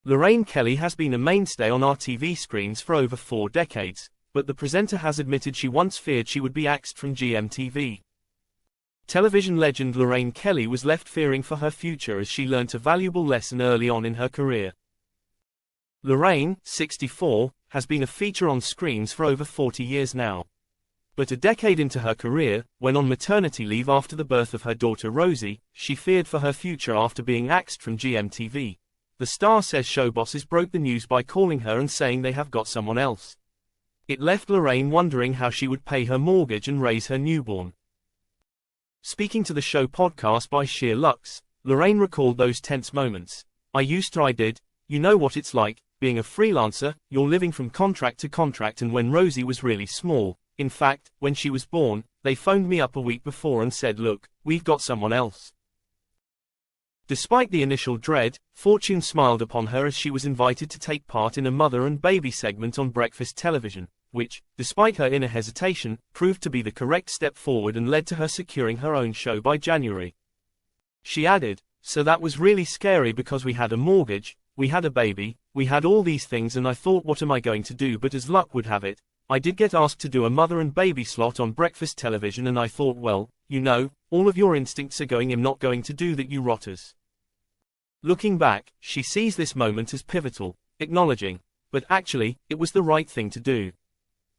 Lorraine Kelly has been a mainstay on our TV screens for over 4 decades, but the presenter has admitted she once feared she would be axed from GMTV. Television legend Lorraine Kelly was left fearing for her future as she learnt a valuable lesson early on in her career. Lorraine, 64, has been a feature on screens for over 40 years now. But a decade into her career, when on maternity leave after the birth of her daughter Rosie, she feared for her future after being axed from GMTV. The star says show bosses broke the news by calling her and saying they have got someone else. It left Lorraine wondering how she would pay her mortgage and raise her newborn. Speaking to the show podcast by Sheer Lux, Lorraine recalled those tense moments. I did, you know what it's like, being a freelancer, you're living from contract to contract, and when Rosie was really small, in fact, when she was born, they phoned me up a week before and said, look, we've got someone else. Despite the initial dread, fortune smiled upon her as she was invited to take part in a mother and baby segment on breakfast television, which, despite her inner hesitation, proved to be the correct step forward and led to her securing her own show by January. She added, so that was really scary because we had a mortgage, we had a baby, we had all these things, and I thought, what am I going to do? But as luck would have it, I did get asked to do a mother and baby slot on breakfast television, and I thought, well, you know, all of your instincts are going, I'm not going to do that, you rotters. Looking back, she sees this moment as pivotal, acknowledging, but actually, it was the right thing to do.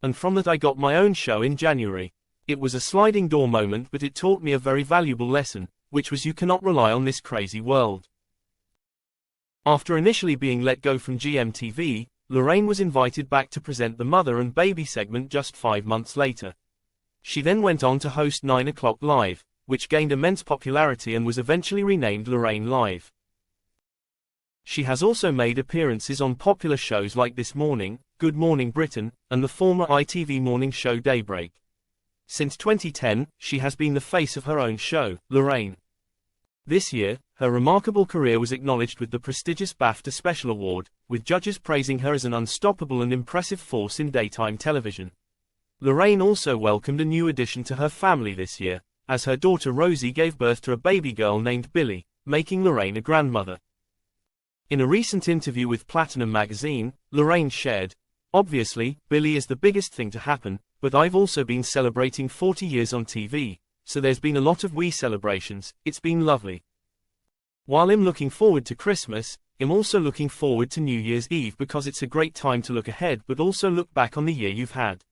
And from that I got my own show in January. It was a sliding door moment, but it taught me a very valuable lesson, which was you cannot rely on this crazy world. After initially being let go from GMTV, Lorraine was invited back to present the mother and baby segment just 5 months later. She then went on to host 9 O'Clock Live, which gained immense popularity and was eventually renamed Lorraine Live. She has also made appearances on popular shows like This Morning, Good Morning Britain, and the former ITV morning show Daybreak. Since 2010, she has been the face of her own show, Lorraine. This year, her remarkable career was acknowledged with the prestigious BAFTA Special Award, with judges praising her as an unstoppable and impressive force in daytime television. Lorraine also welcomed a new addition to her family this year, as her daughter Rosie gave birth to a baby girl named Billy, making Lorraine a grandmother. In a recent interview with Platinum magazine, Lorraine shared, obviously, Billy is the biggest thing to happen, but I've also been celebrating 40 years on TV, so there's been a lot of we celebrations, it's been lovely. While I'm looking forward to Christmas, I'm also looking forward to New Year's Eve because it's a great time to look ahead but also look back on the year you've had.